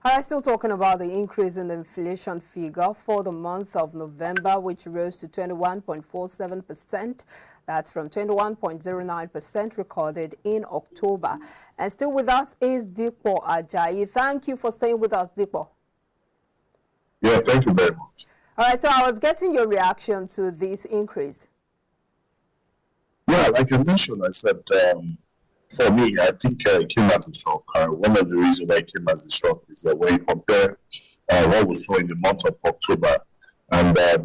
All right, still talking about the increase in the inflation figure for the month of November, which rose to 21.47%. That's from 21.09% recorded in October. And still with us is Dipo Ajayi. Thank you for staying with us, Dipo. Yeah, thank you very much. All right, so I was getting your reaction to this increase. Yeah, like I mentioned, I said, for me, I think it came as a shock. One of the reasons why it came as a shock is that when you compare what we saw in the month of October and the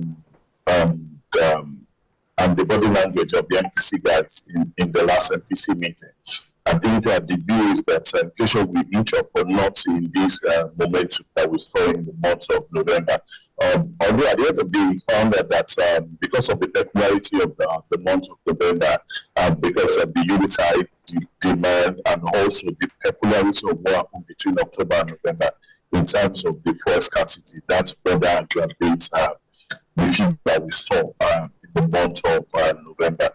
body language of the MPC guys in the last MPC meeting, I think that the view is that inflation will inch up, but not in this momentum that we saw in the month of November. Although at the end of the day, we found that because of the peculiarity of the month of November, because of the unitary demand and also the peculiarity of what happened between October and November in terms of the fuel scarcity, that's whether aggravates the figure that we saw in the month of November.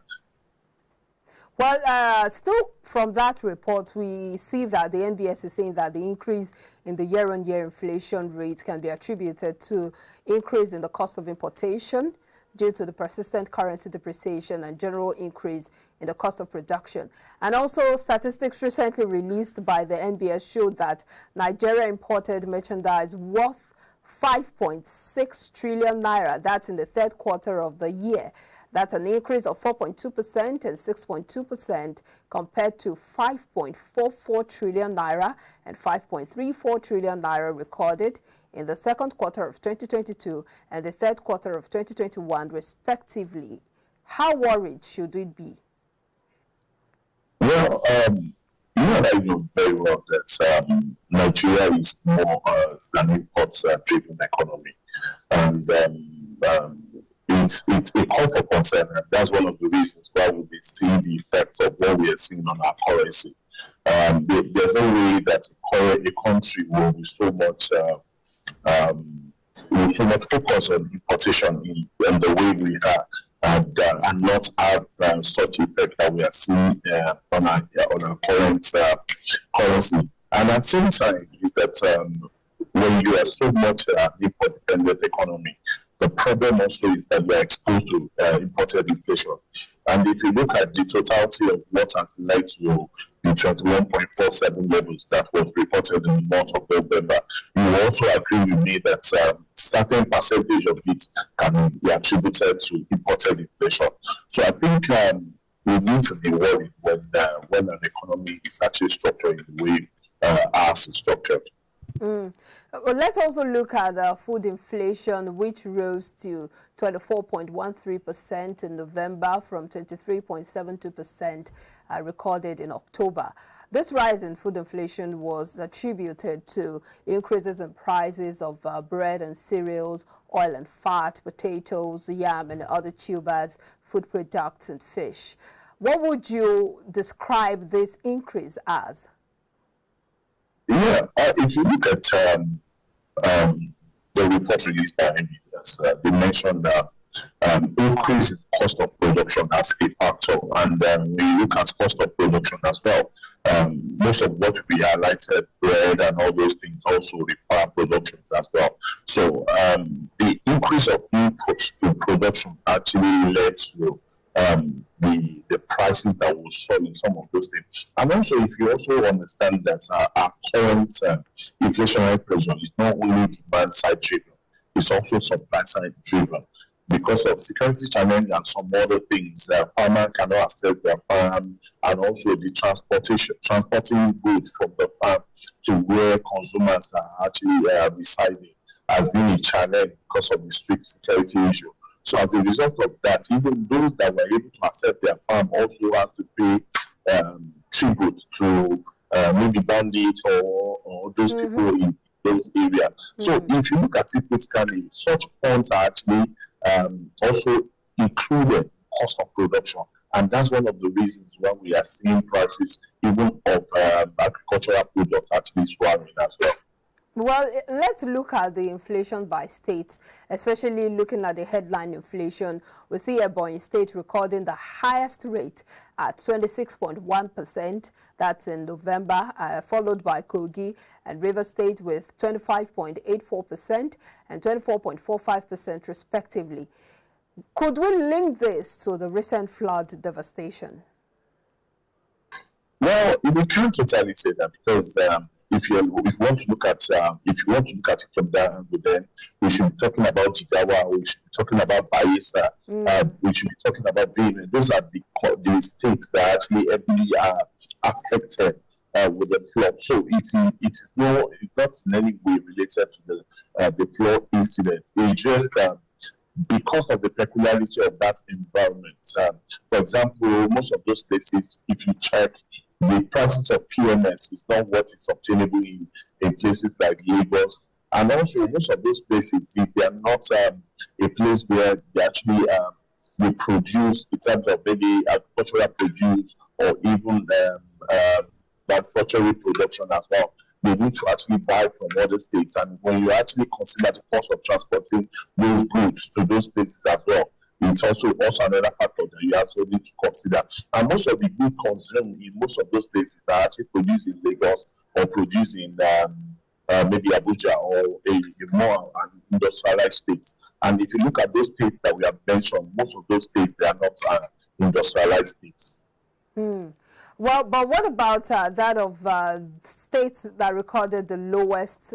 Well, still from that report, we see that the NBS is saying that the increase in the year-on-year inflation rate can be attributed to increase in the cost of importation due to the persistent currency depreciation and general increase in the cost of production. And also, statistics recently released by the NBS showed that Nigeria imported merchandise worth 5.6 trillion naira. That's in the third quarter of the year. That's an increase of 4.2% and 6.2% compared to 5.44 trillion naira and 5.34 trillion naira recorded in the second quarter of 2022 and the third quarter of 2021, respectively. How worried should we be? Well, you and I know very well that Nigeria is more an import-driven economy. And it's a call for concern, and that's one of the reasons why we've been seeing the effects of what we are seeing on our currency. There's no way that a country will be so much focus on importation in the way we are, and not have such effect that we are seeing on our current currency. And at the same time, is that when you are so much import-dependent economy, the problem also is that we are exposed to imported inflation. And if you look at the totality of what has led to the 21.47 levels that was reported in the month of November, you will also agree with me that certain percentage of it can be attributed to imported inflation. So I think we need to be worried when an economy is actually structured in the way ours is structured. Well, let's also look at food inflation, which rose to 24.13% in November from 23.72% recorded in October. This rise in food inflation was attributed to increases in prices of bread and cereals, oil and fat, potatoes, yam and other tubers, food products and fish. What would you describe this increase as? Yeah, if you look at the report released by NBS, they mentioned that increase in cost of production as a factor, and we look at cost of production as well. Most of what we highlighted, bread and all those things, also require production as well. So the increase of inputs to production actually led to the prices that we saw in some of those things. And also, if you also understand that our current inflationary pressure is not only demand side driven, it's also supply side driven. Because of security challenge and some other things, farmers cannot access their farm, and also the transporting goods from the farm to where consumers are actually residing has been a challenge because of the strict security issue. So as a result of that, even those that were able to accept their farm also has to pay tribute to maybe bandits or those people in those areas. So if you look at it critically, such funds are actually also included in cost of production. And that's one of the reasons why we are seeing prices even of agricultural products actually soaring as well. Well, let's look at the inflation by states, especially looking at the headline inflation. We see Ebonyi State recording the highest rate at 26.1%. That's in November, followed by Kogi and River State with 25.84% and 24.45% respectively. Could we link this to the recent flood devastation? Well, we can't totally say that because if you want to look at it from that angle, then we should be talking about Jigawa, we should be talking about Bayelsa, we should be talking about Benin. Those are the states that actually heavily are affected with the flood. So it's not in any way related to the flood incident. It's just because of the peculiarity of that environment. For example, most of those places, if you check, the prices of PMS is not what is obtainable in places like Lagos. And also, most of those places, if they are not a place where they actually they produce in terms of maybe agricultural produce or even manufacturing production as well, they need to actually buy from other states. And when you actually consider the cost of transporting those goods to those places as well, it's also another factor that you also need to consider. And most of the goods consumed in most of those places are actually produced in Lagos or produced in maybe Abuja or a more industrialized states. And if you look at those states that we have mentioned, most of those states, they are not industrialized states. Well, but what about that of states that recorded the lowest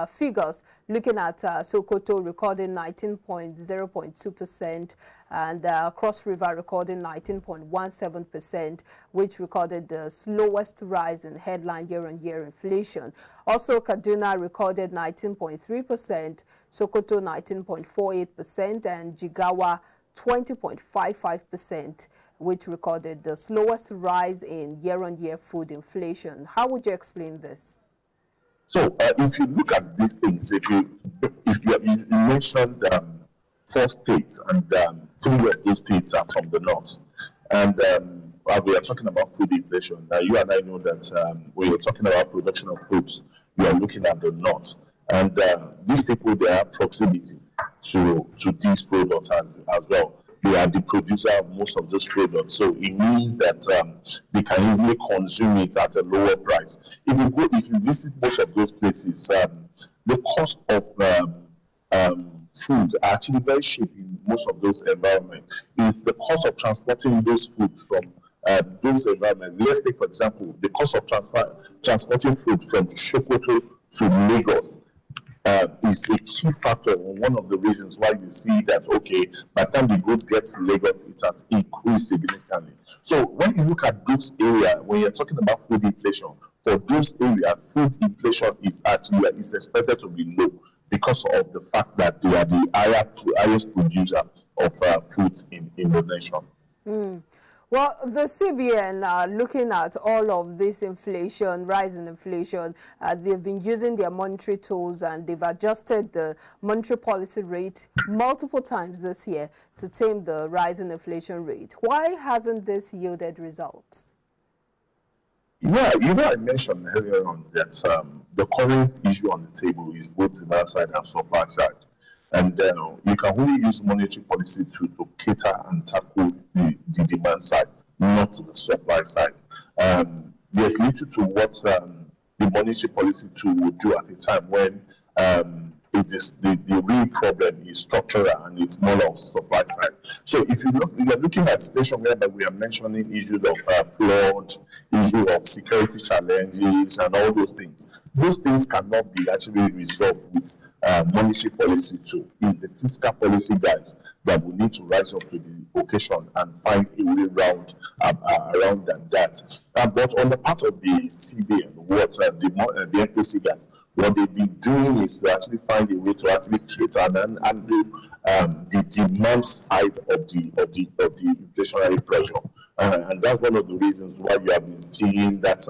figures? Looking at Sokoto recording 19.0.2% and Cross River recording 19.17%, which recorded the slowest rise in headline year-on-year inflation. Also, Kaduna recorded 19.3%, Sokoto 19.48%, and Jigawa 20.55%. Which recorded the slowest rise in year-on-year food inflation. How would you explain this? So, if you look at these things, if you mentioned 4 states, and 3 of those states are from the north, and we are talking about food inflation. Now, you and I know that when you're talking about production of foods, you are looking at the north, and these people, they have proximity to these products as well. They are the producer of most of those products, so it means that they can easily consume it at a lower price. If you visit most of those places, the cost of food are actually very cheap in most of those environments. It's the cost of transporting those foods from those environments. Let's take, for example, the cost of transporting food from Sokoto to Lagos. Is a key factor, or one of the reasons why you see that, okay, by the time the goods get to Lagos, it has increased significantly. So when you look at those areas, when you're talking about food inflation, for those areas, food inflation is expected to be low because of the fact that they are the highest producer of food in the nation. Well, the CBN, looking at all of this inflation, rise in inflation, they've been using their monetary tools and they've adjusted the monetary policy rate multiple times this year to tame the rise in inflation rate. Why hasn't this yielded results? Yeah, I mentioned earlier on that the current issue on the table is both demand side and supply side. And you can only use monetary policy to cater and tackle the demand side, not the supply side. There's little to what the monetary policy tool would do at a time when the real problem is structural and it's more of supply side. So if you're looking at a situation whereby we are mentioning issues of flood, issue of security challenges and all those things cannot be actually resolved with monetary policy tool. It's the fiscal policy guys that will need to rise up to the occasion and find a way around that. But on the part of the CBN, what the MPC guys, what they've been doing is to actually find a way to actually cater and handle the demand side of the inflationary pressure, and that's one of the reasons why you have been seeing that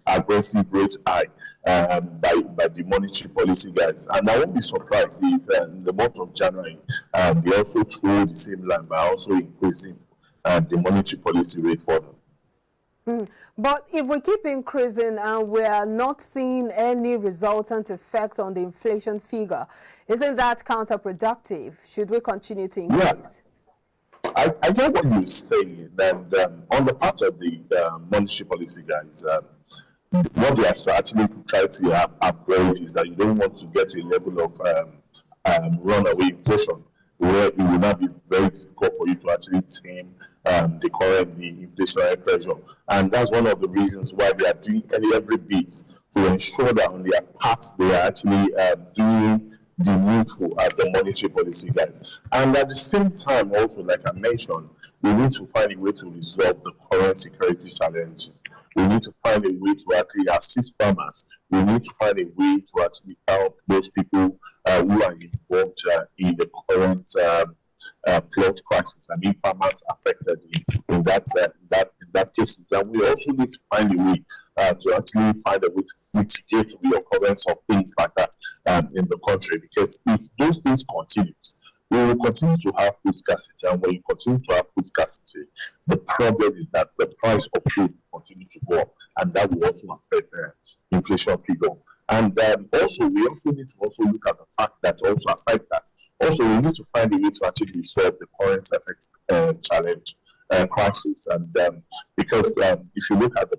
aggressive rate high by the monetary policy guys. And I won't be surprised if in the month of January they also throw the same line by also increasing the monetary policy rate for them. But if we keep increasing and we are not seeing any resultant effect on the inflation figure, isn't that counterproductive? Should we continue to increase? I get what you're saying, and on the part of the monetary policy guys, what they are actually to try to avoid is that you don't want to get a level of runaway inflation where it will not be very difficult for you to actually tame the inflationary pressure. And that's one of the reasons why they are doing every bit to ensure that on their part they are actually doing the needful as the monetary policy guys. And at the same time, also, like I mentioned, we need to find a way to resolve the current security challenges. We need to find a way to actually assist farmers. We need to find a way to actually help those people who are involved in the current flood crisis. I mean, farmers affected in that case. And we also need to find a way to actually find a way to mitigate the occurrence of things like that in the country. Because if those things continues, we will continue to have food scarcity, and when you continue to have food scarcity, the problem is that the price of food will continue to go up, and that will also affect inflation figure. And also, we also need to also look at the fact that also aside that, also we need to find a way to actually solve the current effect challenge crisis. And because if you look at the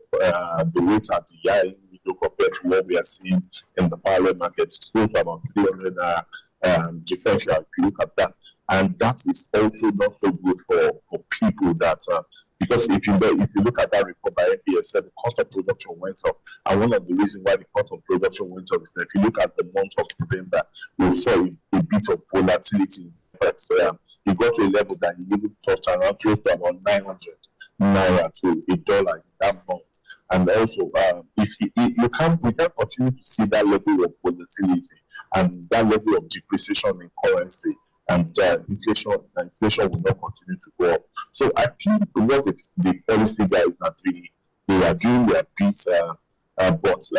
rate at the year, compared to what we are seeing in the parallel market, it's close to about 300 differential if you look at that. And that is also not so good for people that because if you look at that report by NBS, said the cost of production went up, and one of the reasons why the cost of production went up is that if you look at the month of November, we saw a bit of volatility. It got to a level that you even touched around close to about 900 naira to $1 in that month. And also, if we can't continue to see that level of volatility and that level of depreciation in currency, and inflation will not continue to go up. So I think what the policy guys are doing, they are doing their piece, but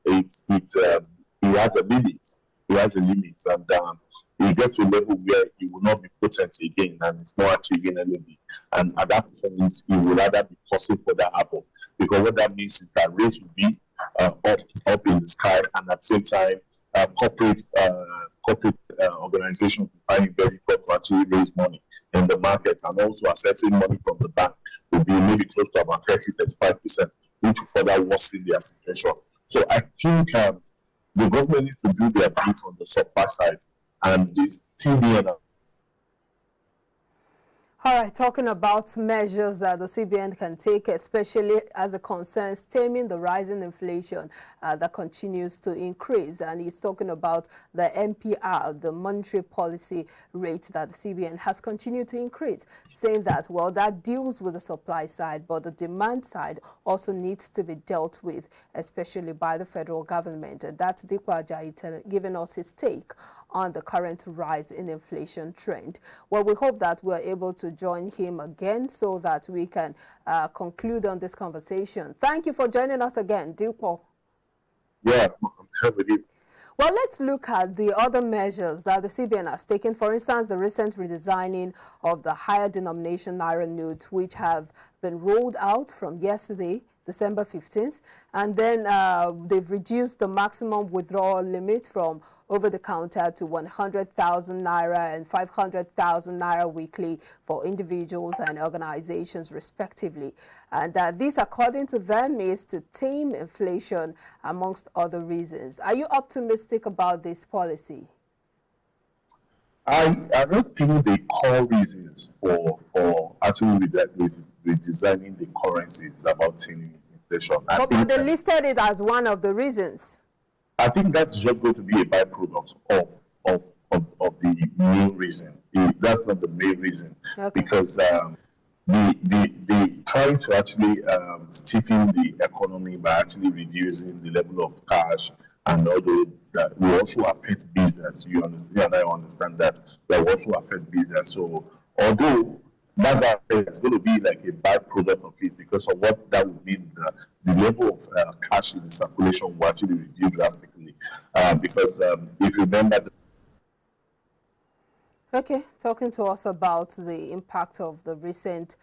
it has a limit. It has a limit, and it gets to a level where it will not be potent again, and it's not achieving anything. And at that point, it will rather be causing for that happen, because what that means is that rates will be up in the sky, and at the same time, corporate organizations will find it very tough to actually raise money in the market, and also accessing money from the bank will be maybe close to about 30-35%, which will further worsen their situation. So I think the government needs to do their bit on the supply side, and the CBN. All right, talking about measures that the CBN can take, especially as it concerns stemming the rising inflation that continues to increase. And he's talking about the MPR, the monetary policy rate that the CBN has continued to increase, saying that, well, that deals with the supply side, but the demand side also needs to be dealt with, especially by the federal government. And that's Dikwa Ajayi giving us his take on the current rise in inflation trend. Well, we hope that we're able to join him again so that we can conclude on this conversation. Thank you for joining us again, Dikwa. Yeah, I'm here with you. Well, let's look at the other measures that the CBN has taken. For instance, the recent redesigning of the higher denomination Naira notes, which have been rolled out from yesterday, December 15th. And then they've reduced the maximum withdrawal limit from over-the-counter to 100,000 Naira and 500,000 Naira weekly for individuals and organizations, respectively. And this, according to them, is to tame inflation, amongst other reasons. Are you optimistic about this policy? I don't think the core reasons for actually redesigning the currencies is about taming inflation. But they listed it as one of the reasons. I think that's just going to be a byproduct of the main reason. That's not the main reason, okay. Because the trying to actually stiffen the economy by actually reducing the level of cash, and although that will also affect business. You understand, and I understand that will also affect business. So although that's why it's going to be like a byproduct of it, because of what that would mean, the level of cash in the circulation will actually reduce drastically. Because if you remember. Okay, talking to us about the impact of the recent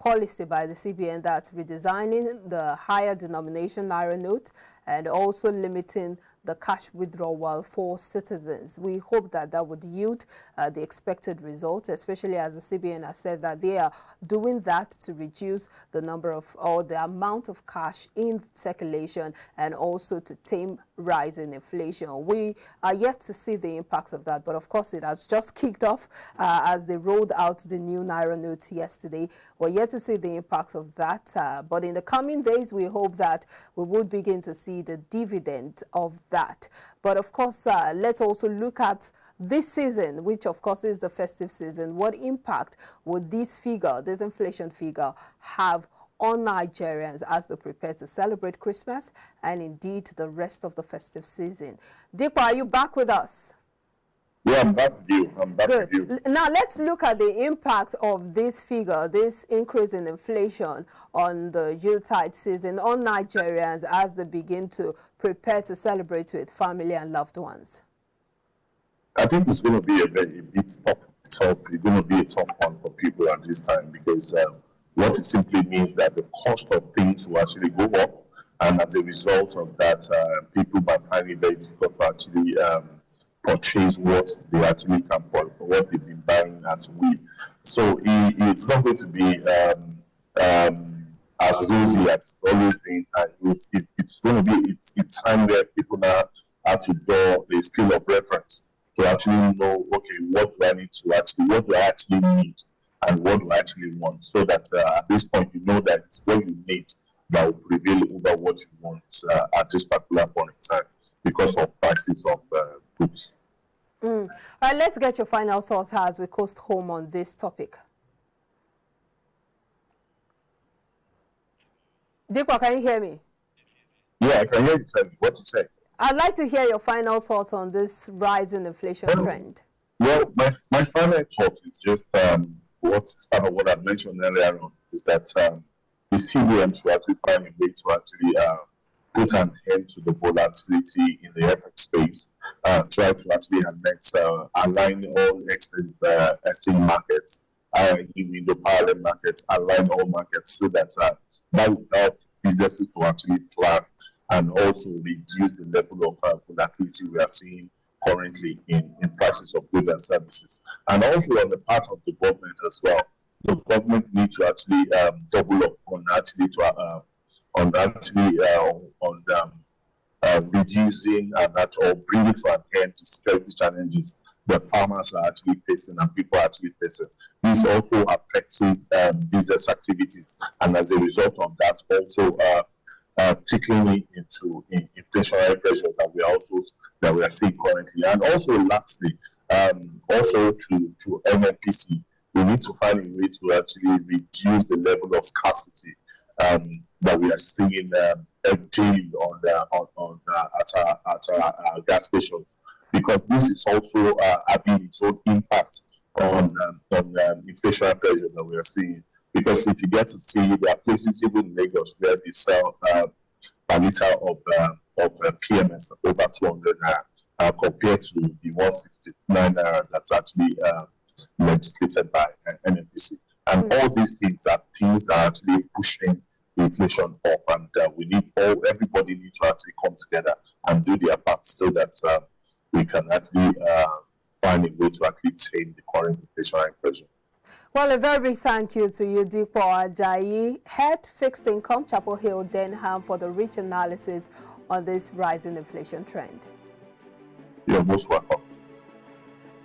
policy by the CBN that's redesigning the higher denomination Naira note and also limiting the cash withdrawal for citizens. We hope that that would yield the expected results, especially as the CBN has said that they are doing that to reduce the number of or the amount of cash in circulation and also to tame rising inflation. We are yet to see the impact of that, but of course it has just kicked off as they rolled out the new Naira notes yesterday. We're yet to see the impact of that, but in the coming days we hope that we will begin to see the dividend of that. But of course, let's also look at this season, which of course is the festive season. What impact would this figure, this inflation figure, have on Nigerians as they prepare to celebrate Christmas and indeed the rest of the festive season? Dikwa, are you back with us? Yeah, I'm back with you. Good. Now let's look at the impact of this figure, this increase in inflation on the Yuletide season on Nigerians as they begin to prepare to celebrate with family and loved ones. I think it's going to be a bit tough. It's going to be a tough one for people at this time because what it simply means that the cost of things will actually go up, and as a result of that, people might find it very difficult to actually purchase what they actually can, what they've been buying at will. So it's not going to be as rosy as it's always been. It's going to be it's time where people now have to draw a scale of reference to actually know, okay, what do I actually need and what do I actually want, so that at this point you know that it's what you need that will prevail over what you want at this particular point in time because of prices of goods. All right, let's get your final thoughts as we coast home on this topic. Dikwa, can you hear me? Yeah, I can hear you. Tell me what to say. I'd like to hear your final thoughts on this rise in inflation trend. Well, my final thought is just what's part of what I mentioned earlier on is that the CBN should actually find a way to actually put an end to the volatility in the FX space, try to actually align all exchange markets, in the parallel markets, align all markets so that that will help businesses to actually plan and also reduce the level of volatility we are seeing currently in prices of goods and services. And also on the part of the government as well, the government needs to actually double up on reducing or bringing to an end to security challenges that farmers are actually facing and people are actually facing. This also affecting business activities, and as a result of that, also trickling into inflationary pressure that we are seeing currently. And also, lastly, also to NNPC, we need to find a way to actually reduce the level of scarcity that we are seeing daily at our gas stations, because this is also having its own impact on inflationary pressure that we are seeing. Because if you get to see, there are places even in Lagos where they sell per liter of PMS over 200 naira compared to the 169 naira that's actually legislated by NNPC. And all these things are things that are actually pushing inflation up, and everybody needs to actually come together and do their part so that we can actually find a way to actually tame the current inflationary pressure. Well, a very big thank you to you, Dipo Ajayi, Head Fixed Income, Chapel Hill, Denham, for the rich analysis on this rising inflation trend. You're most welcome.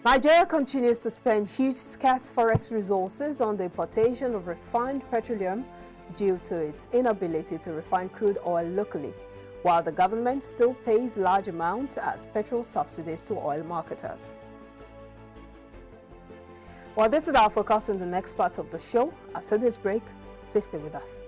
Nigeria continues to spend huge scarce forex resources on the importation of refined petroleum due to its inability to refine crude oil locally, while the government still pays large amounts as petrol subsidies to oil marketers. Well, this is our focus in the next part of the show. After this break, please stay with us.